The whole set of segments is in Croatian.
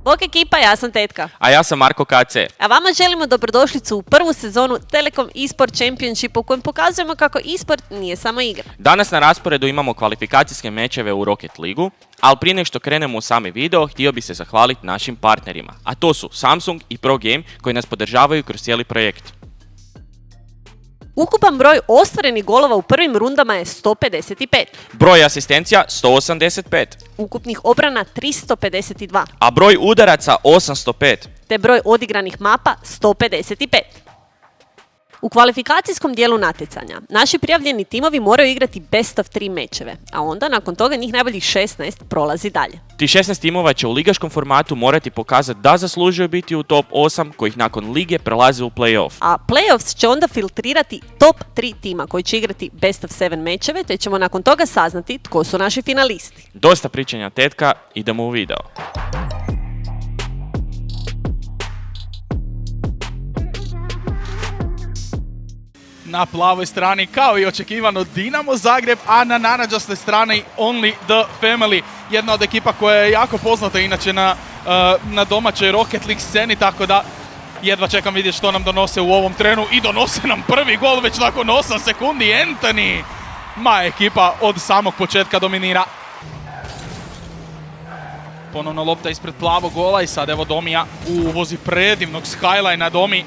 Bok ekipa, ja sam Tetka. A ja sam Marko KC. A vama želimo dobrodošlicu u prvu sezonu Telekom eSport Championship u kojem pokazujemo kako eSport nije samo igra. Danas na rasporedu imamo kvalifikacijske mečeve u Rocket Ligu, ali prije nego što krenemo u sami video, htio bi se zahvaliti našim partnerima, a to su Samsung i Pro Game koji nas podržavaju kroz cijeli projekt. Ukupan broj ostvarenih golova u prvim rundama je 155. Broj asistencija 185, Ukupnih obrana 352. a broj udaraca 805. Te broj odigranih mapa 155. U kvalifikacijskom dijelu natjecanja naši prijavljeni timovi moraju igrati best of 3 mečeve, a onda nakon toga njih najboljih 16 prolazi dalje. Ti 16 timova će u ligaškom formatu morati pokazati da zaslužuju biti u top 8 kojih nakon lige prelaze u play-off. A playoffs će onda filtrirati top 3 tima koji će igrati best of 7 mečeve, te ćemo nakon toga saznati tko su naši finalisti. Dosta pričanja Tetka, idemo u video. Na plavoj strani, kao i očekivano, Dinamo Zagreb, a na narančastoj strani Only the Family. Jedna od ekipa koja je jako poznata inače na domaćoj Rocket League sceni, tako da jedva čekam vidjeti što nam donose u ovom trenu i donose nam prvi gol već nakon 8 sekundi. Anthony! Ekipa od samog početka dominira. Ponovno lopta ispred plavog gola i sad evo Domija uvozi predivnog Skylinea Domi.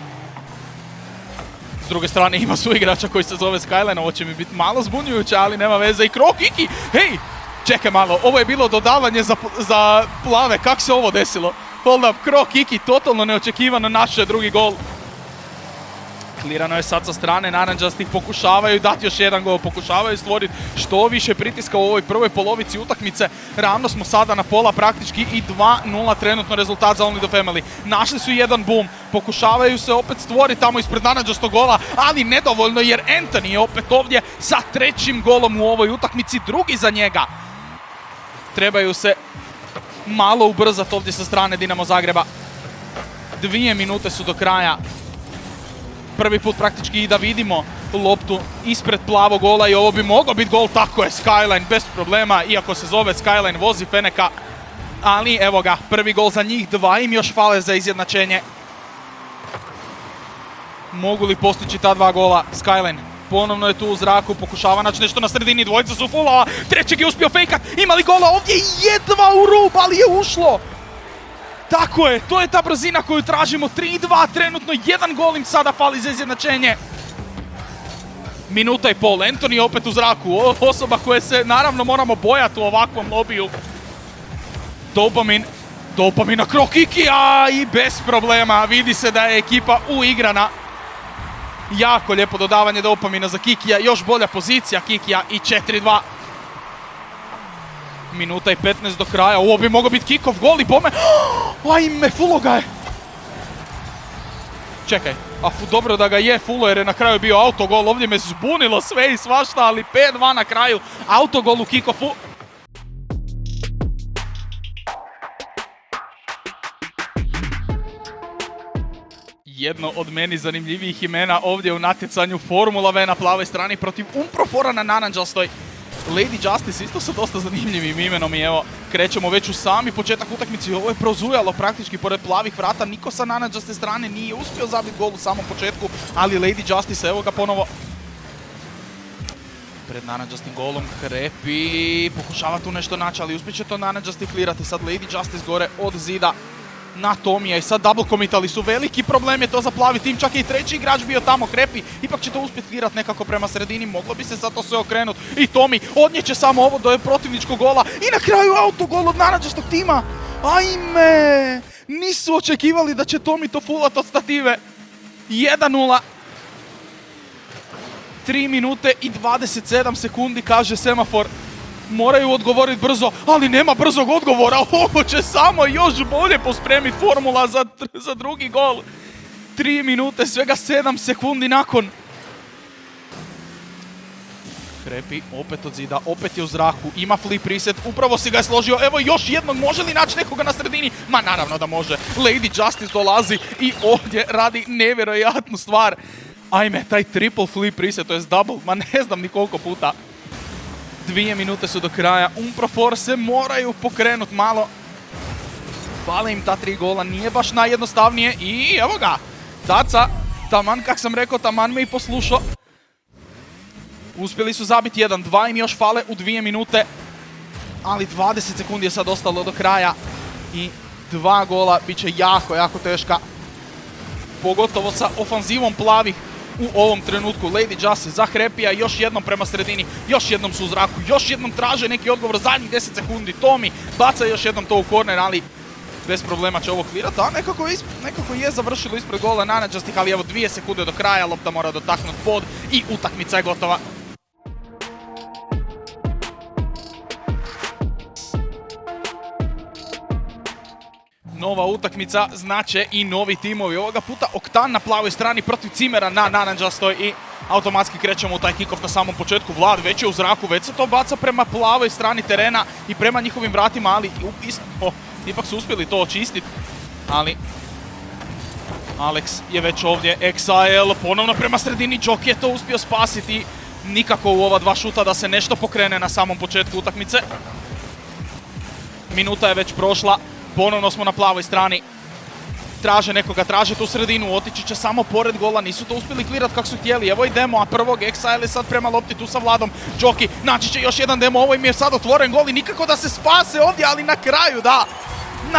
S druge strane ima suigrača koji se zove Skyline, ovo će mi biti malo zbunjujuće, ali nema veze. I Krok Iki, hej, čekaj malo, ovo je bilo dodavanje za plave, kako se ovo desilo? Hold up, Krok Iki, totalno neočekivano, naš je drugi gol. Klirano je sad sa strane, narančastih pokušavaju dati još jedan gol, pokušavaju stvoriti što više pritiska u ovoj prvoj polovici utakmice. Ravno smo sada na pola praktički i 2-0 trenutno rezultat za Only the Family. Našli su jedan boom, pokušavaju se opet stvoriti tamo ispred narančastog gola, ali nedovoljno jer Anthony je opet ovdje sa trećim golom u ovoj utakmici, drugi za njega. Trebaju se malo ubrzati ovdje sa strane Dinamo Zagreba. 2 minute su do kraja. Prvi put praktički i da vidimo loptu ispred plavog gola i ovo bi mogao biti gol, tako je, Skyline bez problema, iako se zove Skyline, vozi Feneka, ali evo ga, prvi gol za njih, 2 im još fale za izjednačenje. Mogu li postići ta 2 gola? Skyline ponovno je tu u zraku, pokušava naći nešto na sredini, dvojica su fulala, trećeg je uspio fejkat, ima li gola ovdje, jedva u rub, ali je ušlo! Tako je, to je ta brzina koju tražimo, 3-2, trenutno 1 gol im sada fali za izjednačenje. Minuta i pol, Anthony opet u zraku, osoba koje se naravno moramo bojati u ovakvom lobiju. Dopamina Krok Ikija i bez problema, vidi se da je ekipa uigrana. Jako lijepo dodavanje dopamina za Kikija, još bolja pozicija Kikija i 4-2. Minuta i 15 do kraja, ovo bi mogao biti kick-off gol i bome... Ajme, fulo ga je! Čekaj, dobro da ga je fulo jer je na kraju bio autogol, ovdje me zbunilo sve i svašta, ali 5-2 na kraju, autogol u kick-offu. Jedno od meni zanimljivijih imena ovdje u natjecanju Formula V na plavoj strani protiv Unprofora na narančastoj. Lady Justice isto sa dosta zanimljivim imenom i evo, krećemo već u sami početak utakmice. Ovo je prozujalo praktički pored plavih vrata. Niko sa narančaste strane nije uspio zabiti gol u samom početku, ali Lady Justice, evo ga ponovo. Pred narančastim golom Krepi, pokušava tu nešto naći, ali uspjet će to narančasti klirati. Sad Lady Justice gore od zida na Tomija i sad double commitali su, veliki problem je to za plavi tim, čak je i treći igrač bio tamo, Krepi, ipak će to uspjeti klirati nekako prema sredini, moglo bi se sad to sve okrenuti i Tomi odnijeće samo ovo do protivničkog gola i na kraju autogol od narančastog tima. Ajme, nisu očekivali da će Tomi to fullat od stative. 1-0. 3 minute i 27 sekundi, kaže semafor. Moraju odgovoriti brzo, ali nema brzog odgovora. Ovo će samo još bolje pospremiti Formula za drugi gol. 3 minute, svega 7 sekundi nakon. Krepi opet od zida, opet je u zraku, ima flip reset, upravo si ga je složio. Evo još jednog, može li naći nekoga na sredini? Ma naravno da može. Lady Justice dolazi i ovdje radi nevjerojatnu stvar. Ajme, taj triple flip reset, to je double, ma ne znam ni koliko puta. 2 minute su do kraja, Unprofor se moraju pokrenuti malo. Fale im ta 3 gola, nije baš najjednostavnije i evo ga, Daca, taman kak sam rekao, taman me i poslušao. Uspjeli su zabiti 1-2, im još fale u 2 minute, ali 20 sekundi je sad ostalo do kraja i 2 gola bit će jako, jako teška. Pogotovo sa ofanzivom plavih u ovom trenutku. Lady Just za Happy-a, još jednom prema sredini, još jednom su u zraku, još jednom traže neki odgovor, zadnjih 10 sekundi. Tommy baca još jednom to u korner, ali bez problema će ovo klirati, a nekako je završilo ispred gola Nana Justih, ali evo 2 sekunde do kraja, lopta mora dotaknuti pod i utakmica je gotova. Nova utakmica znače i novi timovi. Ovoga puta Oktan na plavoj strani protiv Cimera na naranđastoj i automatski krećemo u taj kick-off na samom početku. Vlad već je u zraku, već se to baca prema plavoj strani terena i prema njihovim vratima, ali ipak su uspjeli to očistiti. Ali Alex je već ovdje, Exile ponovno prema sredini, Joki je to uspio spasiti. Nikako u ova 2 šuta da se nešto pokrene na samom početku utakmice. Minuta je već prošla. Ponovno smo na plavoj strani. Traže nekoga, traže tu sredinu, otići će samo pored gola, nisu to uspjeli klirati kako su htjeli. Evo i demo, a prvog Exile je sad prema lopti tu sa Vladom. Joki naći će još jedan demo, ovo im je sad otvoren gol i nikako da se spase ovdje, ali na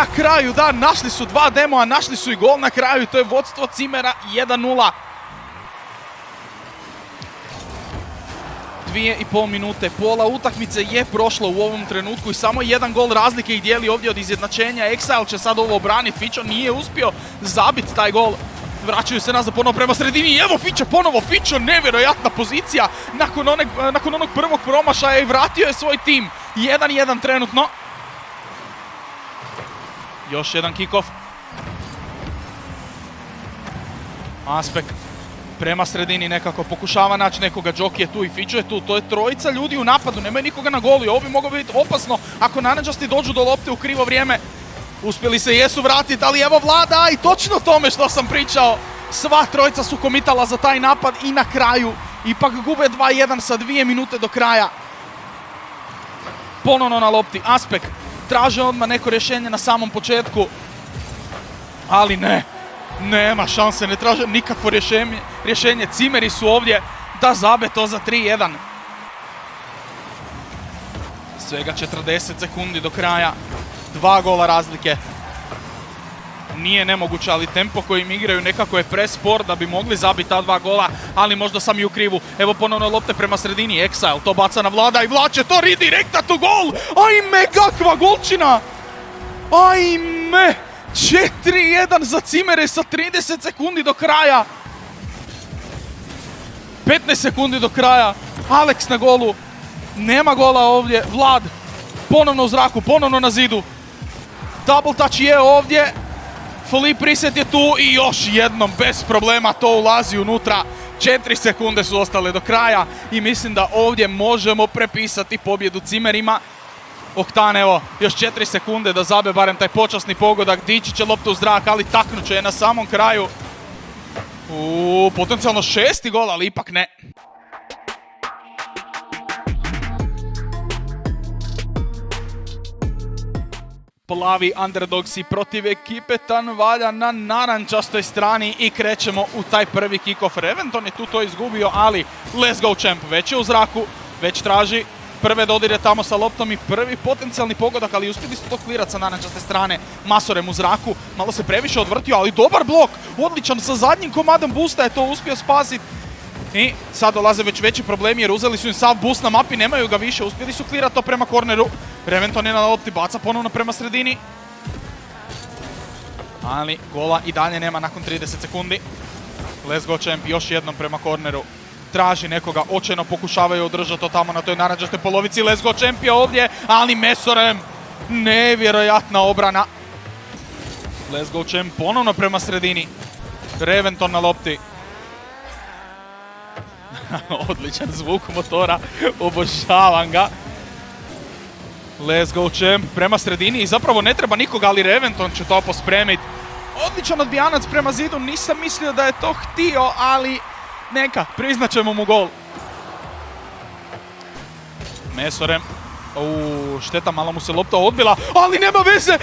kraju da, našli su 2 demoa, našli su i gol na kraju, to je vodstvo Cimera 1-0. 2,5 minute, pola utakmice je prošlo u ovom trenutku i samo 1 gol razlike ih dijeli ovdje od izjednačenja. Exile će sad ovo obraniti, Fičo nije uspio zabiti taj gol. Vraćaju se nazad ponovo prema sredini i evo Fičo ponovo, Fičo, nevjerojatna pozicija nakon onog prvog promašaja i vratio je svoj tim. 1-1 trenutno. Još jedan kick-off. Aspekt prema sredini nekako pokušava naći nekoga, Joki je tu i Fičo je tu, to je 3 ljudi u napadu, nema nikoga na golu i ovo bi moglo biti opasno ako Naranđasti dođu do lopte u krivo vrijeme. Uspjeli se jesu vratiti, ali evo Vlada i točno tome što sam pričao. Sva 3 su komitala za taj napad i na kraju ipak gube 2-1 sa 2 minute do kraja. Ponovno na lopti, Aspekt traže odmah neko rješenje na samom početku, ali ne. Nema šanse, ne traže nikakvo rješenje. Cimeri su ovdje da zabe to za 3-1. Svega 40 sekundi do kraja. 2 gola razlike. Nije nemoguće, ali tempo kojim igraju nekako je prespor da bi mogli zabiti ta 2 gola, ali možda sam i u krivu. Evo ponovno lopte prema sredini, Exile to baca na Vlada i Vlad će to redirektat u gol! Ajme, kakva golčina! Ajme! 4-1 za Cimere sa 30 sekundi do kraja. 15 sekundi do kraja. Alex na golu. Nema gola ovdje. Vlad ponovno u zraku, ponovno na zidu. Double touch je ovdje. Filip Riset je tu i još jednom bez problema to ulazi unutra. 4 sekunde su ostale do kraja i mislim da ovdje možemo prepisati pobjedu Cimerima. Oktan, evo, još 4 sekunde da zabe barem taj počasni pogodak, dići će loptu u zrak, ali taknut će je na samom kraju. Potencijalno 6. gol, ali ipak ne. Plavi underdogsi protiv ekipe Tanvalja na narančastoj strani i krećemo u taj prvi kick-off. Reventon je tu to izgubio, ali let's go champ, već je u zraku, već traži prve dodire tamo sa loptom i prvi potencijalni pogodak, ali uspjeli su to klirati sa narančaste strane. Masorem u zraku, malo se previše odvrtio, ali dobar blok, odličan, sa zadnjim komadom boosta je to uspio spasiti. I sad dolaze već veći problemi jer uzeli su im sav boost na mapi, nemaju ga više, uspjeli su klirati to prema korneru. Reventon je na lopti, baca ponovno prema sredini. Ali gola i dalje nema nakon 30 sekundi. Let's go champ, još jednom prema korneru. Traži nekoga, očajno pokušavaju održati to tamo na toj narančastoj polovici. Let's go champ je ovdje, ali Mesorem, nevjerojatna obrana. Let's go champ ponovno prema sredini. Reventon na lopti. Odličan zvuk motora, obožavam ga. Let's go champ prema sredini i zapravo ne treba nikoga, ali Reventon će to pospremiti. Odličan odbijanac prema zidu, nisam mislio da je to htio, ali neka, priznat ćemo mu gol. Mesorem Šteta, malo mu se lopta odbila, ali nema veze,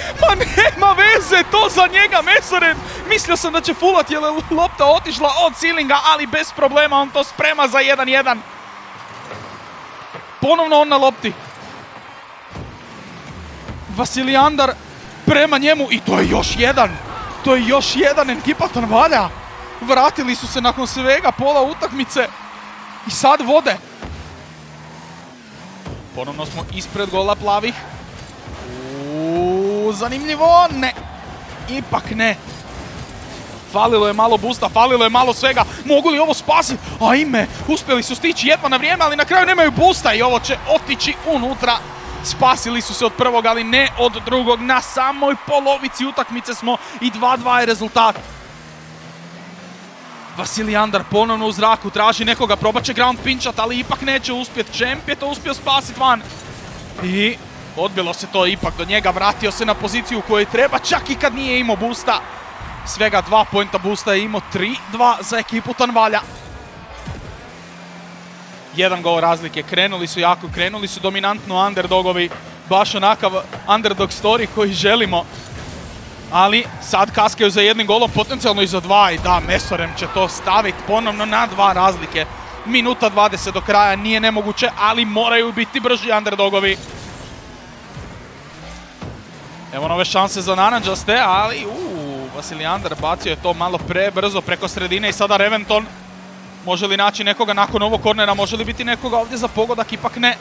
nema veze, to za njega Mesoren. Mislio sam da će fullat jer je lopta otišla od ceilinga, ali bez problema on to sprema za 1-1. Ponovno on na lopti. Vasilijandar prema njemu i to je još jedan ekipa Tanvalja. Vratili su se nakon svega pola utakmice i sad vode. Ponovno smo ispred gola plavih. Zanimljivo, ne. Ipak ne. Falilo je malo boosta, falilo je malo svega. Mogu li ovo spasiti? Ajme, uspjeli su stići jedva na vrijeme, ali na kraju nemaju boosta i ovo će otići unutra. Spasili su se od prvog, ali ne od drugog. Na samoj polovici utakmice smo i 2-2 je rezultat. Vasilijandar ponovno u zraku, traži nekoga, probat će ground pinčat, ali ipak neće uspjeti. Champ je to uspio spasiti van. I odbilo se to ipak do njega, vratio se na poziciju koju treba, čak i kad nije imao boosta. Svega 2 pointa boosta je imao, 3-2 za ekipu Tanvalja. 1 gol razlike, krenuli su jako, krenuli su dominantno underdogovi. Baš onakav underdog story koji želimo. Ali sad kaskaju za 1 golom, potencijalno i za 2 i da, Mesoren će to staviti ponovno na 2 razlike. Minuta 20 do kraja, nije nemoguće, ali moraju biti brži underdogovi. Evo nove šanse za naranđaste, ali Vasilijandar bacio je to malo prebrzo preko sredine i sada Reventon. Može li naći nekoga nakon ovog kornera, može li biti nekoga ovdje za pogodak, ipak ne.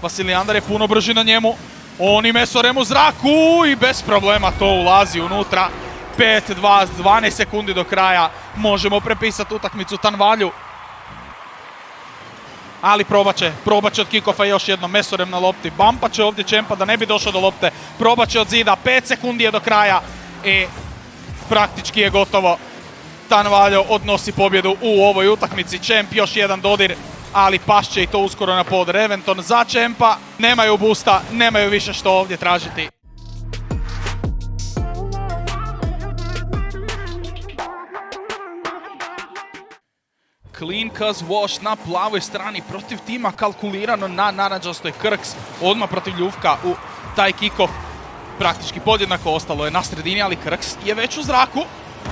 Vasilijandar je puno brži na njemu. On i Mesorem u zraku i bez problema to ulazi unutra. 5-2, 12 sekundi do kraja. Možemo prepisati utakmicu Tanvalju. Ali probat će od kickofa još jedno. Mesorem na lopti, bampa će ovdje Champa da ne bi došao do lopte. Probat će od zida, 5 sekundi je do kraja. I praktički je gotovo. Tanvaljo odnosi pobjedu u ovoj utakmici. Champ još jedan dodir, ali pašće i to uskoro na pod. Reventon za Champa, nemaju boosta, nemaju više što ovdje tražiti. Clean Cuz Wash na plavoj strani protiv tima, kalkulirano na naranđastoj. Krks odmah protiv Ljuvka u taj kick-off. Praktički podjednako, ostalo je na sredini, ali Krks je već u zraku.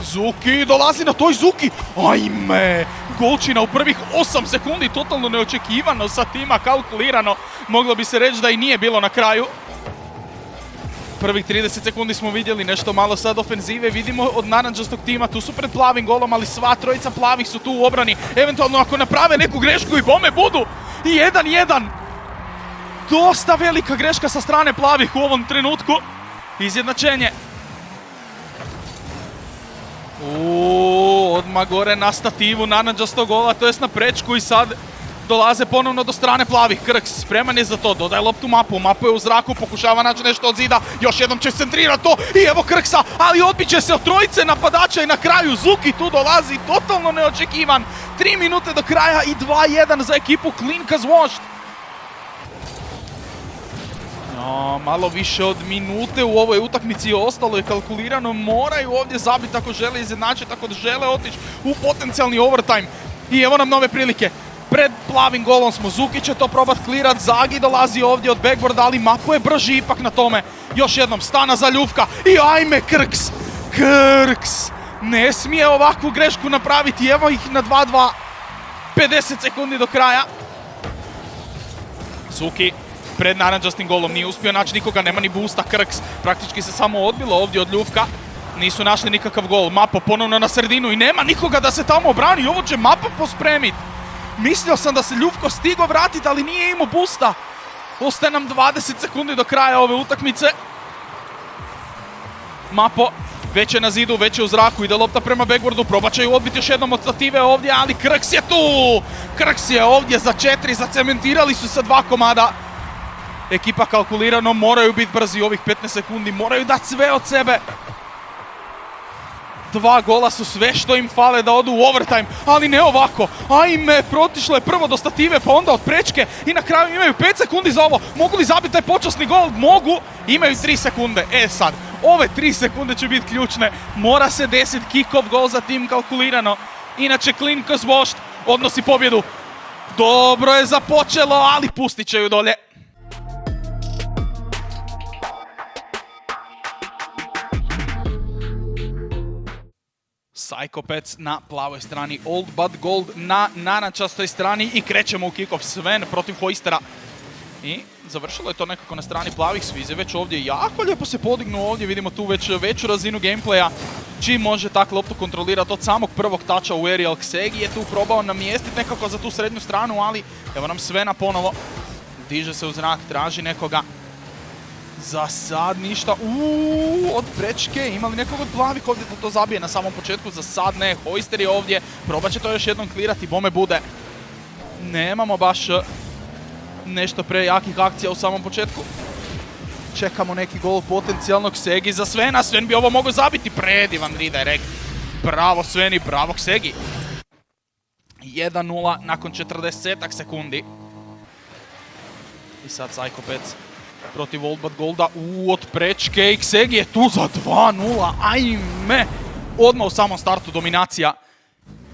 Zuki dolazi na toj Zuki. Ajme, golčina u prvih 8 sekundi, totalno neočekivano sa tima, kalkulirano. Moglo bi se reći da i nije bilo na kraju. Prvih 30 sekundi smo vidjeli nešto malo sad ofenzive, vidimo od naranđastog tima, tu su pred plavim golom, ali sva trojica plavih su tu u obrani. Eventualno ako naprave neku grešku i bome budu i 1-1. Dosta velika greška sa strane plavih u ovom trenutku. Izjednačenje. Odmah gore na stativu naranđastog gola, to jest na prečku i sad dolaze ponovno do strane plavih. Krks spreman je za to, dodaje loptu Mapu, Mapu je u zraku, pokušava naći nešto od zida, još jednom će centrirati to i evo Krksa, ali odbit će se od trojice napadača i na kraju Zuki tu dolazi, totalno neočekivan. 3 minute do kraja i 2-1 za ekipu Clean Cuz Wash. Malo više od minute u ovoj utakmici je ostalo, je kalkulirano, moraju ovdje zabiti ako žele izjednačiti, ako žele otići u potencijalni overtime. I evo nam nove prilike. Pred plavim golom smo, Zuki će to probat klirat, Zagi dolazi ovdje od backboarda, ali Mapo je brži ipak na tome. Još jednom, stana za Ljuvka i ajme Krks! Krks! Ne smije ovakvu grešku napraviti, evo ih na 2-2. 50 sekundi do kraja. Zuki pred naranđastim golom, nije uspio naći nikoga, nema ni boosta. Krks praktički se samo odbilo ovdje od Ljuvka. Nisu našli nikakav gol. Mapo ponovno na sredinu i nema nikoga da se tamo obrani. Ovo će Mapo pospremiti. Mislio sam da se Ljuvko stigo vratiti, ali nije imao boosta. Ostaje nam 20 sekundi do kraja ove utakmice. Mapo već je na zidu, već je u zraku, ide lopta prema backboardu, probat će ju odbiti još jednom od stative ovdje, ali Krks je tu! Krks je ovdje za 4, zacementirali su sa 2 komada. Ekipa kalkulirano, moraju biti brzi ovih 15 sekundi, moraju dati sve od sebe. 2 gola su sve što im fale da odu u overtime, ali ne ovako. Ajme, protišlo je prvo do stative, pa onda od prečke i na kraju imaju 5 sekundi za ovo. Mogu li zabiti taj počasni gol? Mogu. Imaju 3 sekunde. Sad, ove 3 sekunde će biti ključne. Mora se desiti kick-off gol za tim kalkulirano. Inače, Clean Cuz Wash odnosi pobjedu. Dobro je započelo, ali pustit će ju dolje. Psychopats na plavoj strani, Old But Gold na narančastoj strani i krećemo u kick-off. Sven protiv Hoistera. I završilo je to nekako na strani plavih. Svize već ovdje jako lijepo se podignu ovdje. Vidimo tu već veću razinu gameplaya. Čim može tak loptu kontrolirati od samog prvog tača u aerial. Ksegi je tu probao namjestiti nekako za tu srednju stranu, ali evo nam Svena ponovo. Diže se u zrak, traži nekoga. Za sad ništa. Od prečke. Ima li nekog od plavih ovdje da to zabije na samom početku? Za sad ne. Hoister je ovdje. Probat će to još jednom klirati. Bome bude. Nemamo baš nešto prejakih akcija u samom početku. Čekamo neki gol potencijalnog. Segi za Svena. Sven bi ovo mogao zabiti. Predivan redirect. Bravo Sveni, bravo Ksegi. 1-0 nakon 40 sekundi. I sad Psychopats protiv Old But Golda. Od prečke. I Ksegi je tu za 2-0. Ajme. Odmah u samom startu dominacija.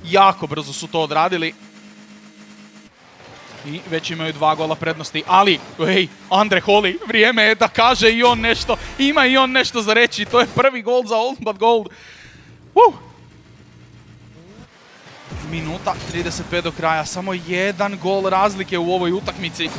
Jako brzo su to odradili. I već imaju 2 gola prednosti, ali, hej, Andre Holly, vrijeme je da kaže i on nešto, ima i on nešto za reći, to je prvi gol za Old But Gold. Minuta 35 do kraja, samo 1 gol razlike u ovoj utakmici.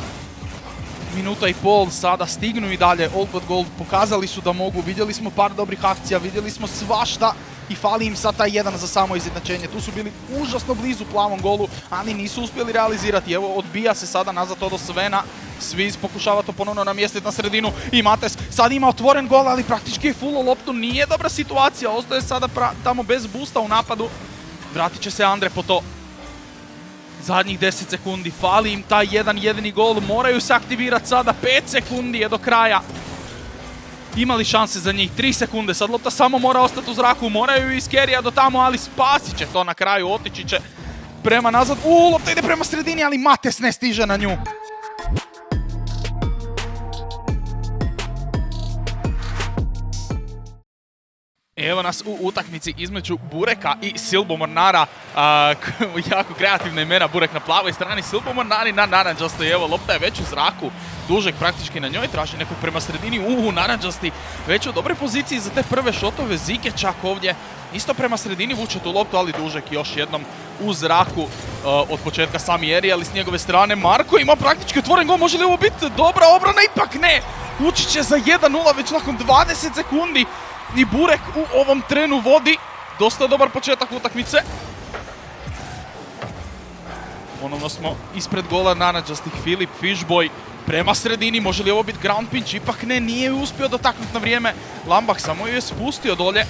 Minuta i pol, sada stignu i dalje Old But Gold, pokazali su da mogu, vidjeli smo par dobrih akcija, vidjeli smo svašta. I fali im sad taj jedan za samo izjednačenje. Tu su bili užasno blizu plavom golu, ali nisu uspjeli realizirati. Evo, odbija se sada nazad to do Svena. Sviz pokušava to ponovno namjestiti na sredinu. I Mates sad ima otvoren gol, ali praktički je full loptu. Nije dobra situacija. Ostaje sada tamo bez boosta u napadu. Vratit će se Andre po to. Zadnjih 10 sekundi. Fali im taj jedan jedini gol. Moraju se aktivirati sada. 5 sekundi je do kraja. Imali šanse za njih, 3 sekunde, sad lopta samo mora ostati u zraku, moraju iz kerija do tamo, ali spasit će to na kraju, otići će prema nazad. Lopta ide prema sredini, ali Mates ne stiže na nju. Evo nas u utakmici između Bureka i Silbomornara. Jako kreativna imena, Burek na plavoj strani, Silbomornari na naranđastoj. Evo, lopta je već u zraku, Dužek praktički na njoj, traži nekog prema sredini. Naranđasti već u dobroj poziciji za te prve šotove. Zike čak ovdje isto prema sredini vuče tu loptu, ali Dužek još jednom u zraku. Od početka sami aerial, ali s njegove strane Marko ima praktički otvoren gol. Može li ovo biti dobra obrana? Ipak ne! Ući će za 1-0 već nakon 20 sekundi. I Burek u ovom trenu vodi. Dosta dobar početak utakmice. Ponovno smo ispred gola naranđastih. Filip Fishboy prema sredini. Može li ovo biti ground pinch? Ipak ne, nije uspio dotaknuti na vrijeme. Lambach samo ju je spustio dolje.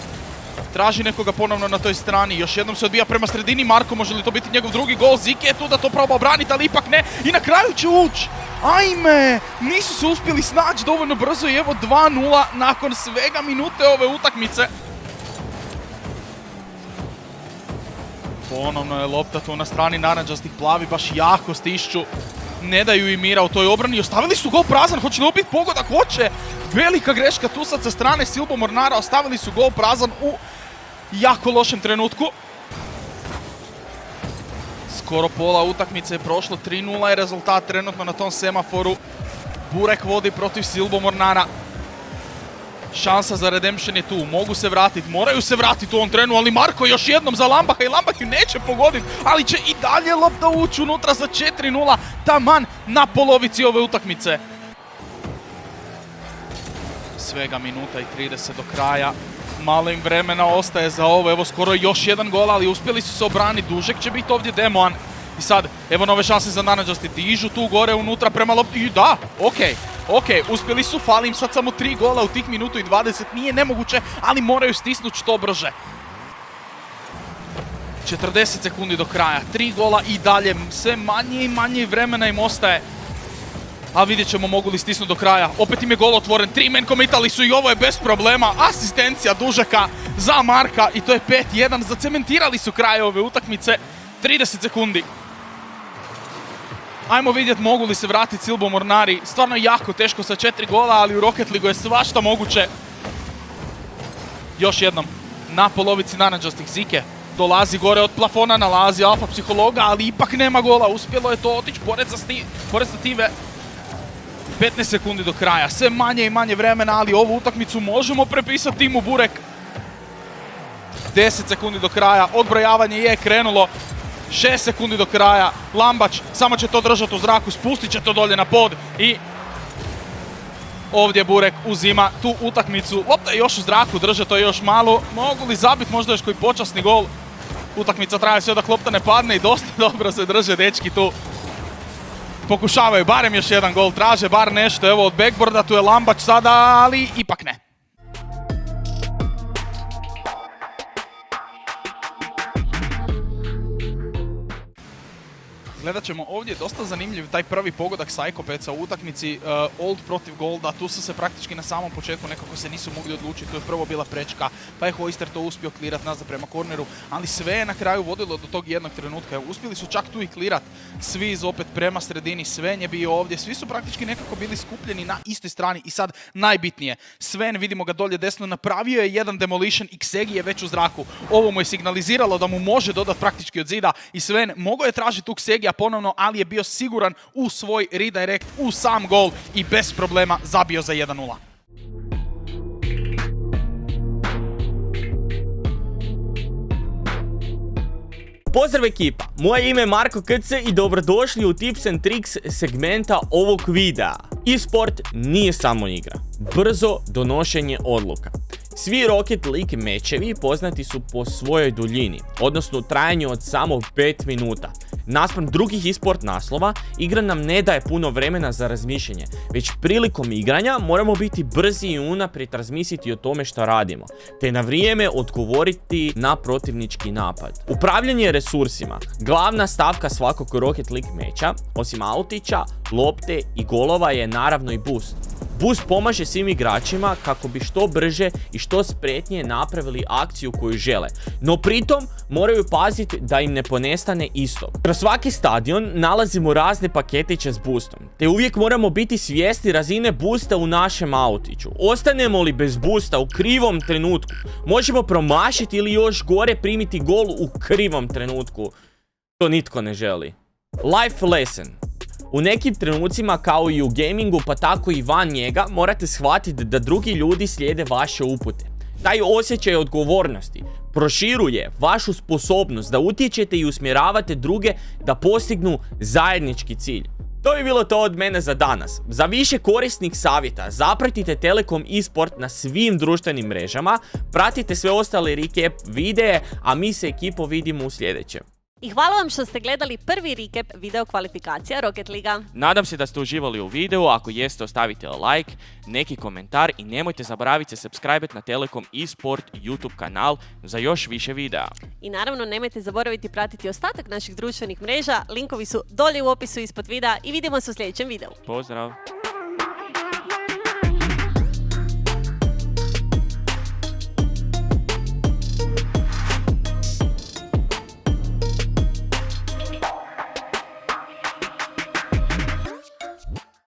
Traži nekoga ponovno na toj strani. Još jednom se odbija prema sredini. Marko, može li to biti njegov drugi gol? Zike je tu da to proba obraniti, ali ipak ne. I na kraju će ući. Ajme, nisu se uspjeli snaći dovoljno brzo i evo 2-0 nakon svega minute ove utakmice. Ponovno je lopta tu na strani naranđastih. Plavi baš jako stišću. Ne daju im mira u toj obrani. Ostavili su gol prazan. Hoće li ovo biti pogodak? Hoće. Velika greška tu sad sa strane Silbomornara. Ostavili su gol prazan u jako lošem trenutku. Skoro pola utakmice je prošlo. 3-0 je rezultat trenutno na tom semaforu. Burek vodi protiv Silbomornara. Šansa za redemption je tu. Mogu se vratiti. Moraju se vratiti u ovom trenu. Ali Marko još jednom za Lambacha. I Lambach ju neće pogoditi. Ali će i dalje lopta ući unutra za 4-0. Taman na polovici ove utakmice. Svega minuta i 30 do kraja. Malo im vremena ostaje za ovo. Evo skoro još jedan gol, ali uspjeli su se obraniti. Dužek će biti ovdje Demoan. I sad, evo nove šanse za naranđasti. Dižu tu gore unutra prema lopti. I da, okej, uspjeli su. Fali im sad samo 3 gola u tih minutu i 20. Nije nemoguće, ali moraju stisnuti što brže. 40 sekundi do kraja. 3 gola i dalje. Sve manje i manje vremena im ostaje. A vidjet ćemo mogu li stisnuti do kraja. Opet im je gol otvoren. 3-man commitali su i ovo je bez problema. Asistencija Dužeka za Marka. I to je 5-1. Zacementirali su kraj ove utakmice. 30 sekundi. Ajmo vidjeti mogu li se vratiti Silbomornari. Stvarno jako teško sa 4 gola, ali u Rocket League je svašta moguće. Još jednom. Na polovici naranđastih. Zike dolazi gore od plafona, nalazi alfa psihologa, ali ipak nema gola. Uspjelo je to otići pored stative. 15 sekundi do kraja, sve manje i manje vremena, ali ovu utakmicu možemo prepisati timu Burek. 10 sekundi do kraja, odbrojavanje je krenulo. 6 sekundi do kraja, Lambač samo će to držati u zraku, spustit će to dolje na pod i ovdje Burek uzima tu utakmicu. Lopta je još u zraku, drže to još malo. Mogu li zabiti možda još koji počasni gol? Utakmica traje sve dok lopta ne padne i dosta dobro se drže dečki tu. Pokušavaju barem još jedan gol, traže bar nešto, evo od backboarda, tu je Lambač sada, ali ipak ne. Gledat ćemo ovdje dosta zanimljiv taj prvi pogodak Psychopathsa u utakmici Old protiv Golda. Tu su se praktički na samom početku nekako se nisu mogli odlučiti. Tu je prvo bila prečka, pa je Hoister to uspio klirat nazad prema korneru, ali sve je na kraju vodilo do tog jednog trenutka. Uspjeli su čak tu i klirat svi opet prema sredini. Sven je bio ovdje, svi su praktički nekako bili skupljeni na istoj strani i sad najbitnije. Sven, vidimo ga dolje desno, napravio je jedan demolition i Ksegi je već u zraku. Ovo mu je signaliziralo da mu može dodati praktički od zida i Sven mogao je tražiti tu Ksegija ponovno, ali je bio siguran u svoj redirect, u sam gol i bez problema zabio za 1-0. Pozdrav ekipa, moje ime je Marko KC i dobrodošli u Tips and Tricks segmenta ovog videa. E-sport nije samo igra, brzo donošenje odluka. Svi Rocket League mečevi poznati su po svojoj duljini, odnosno trajanju od samo 5 minuta. Naspram drugih e-sport naslova, igra nam ne daje puno vremena za razmišljanje, već prilikom igranja moramo biti brzi i unaprijed razmisliti o tome što radimo, te na vrijeme odgovoriti na protivnički napad. Upravljanje resursima, glavna stavka svakog Rocket League meča, osim autića, lopte i golova je naravno i boost. Boost pomaže svim igračima kako bi što brže i što spretnije napravili akciju koju žele, no pritom moraju paziti da im ne ponestane isto. Kroz svaki stadion nalazimo razne paketiće s boostom, te uvijek moramo biti svjesni razine boosta u našem autiću. Ostanemo li bez boosta u krivom trenutku, možemo promašiti ili još gore primiti gol u krivom trenutku. To nitko ne želi. Life lesson. U nekim trenucima kao i u gamingu pa tako i van njega morate shvatiti da drugi ljudi slijede vaše upute. Taj osjećaj odgovornosti proširuje vašu sposobnost da utječete i usmjeravate druge da postignu zajednički cilj. To bi bilo to od mene za danas. Za više korisnih savjeta zapratite Telekom eSport na svim društvenim mrežama, pratite sve ostale recap videe, a mi se ekipo vidimo u sljedećem. I hvala vam što ste gledali prvi recap video kvalifikacija Rocket Liga. Nadam se da ste uživali u videu, ako jeste ostavite like, neki komentar i nemojte zaboraviti se subscribe na Telekom eSport YouTube kanal za još više videa. I naravno nemojte zaboraviti pratiti ostatak naših društvenih mreža, linkovi su dolje u opisu ispod videa i vidimo se u sljedećem videu. Pozdrav!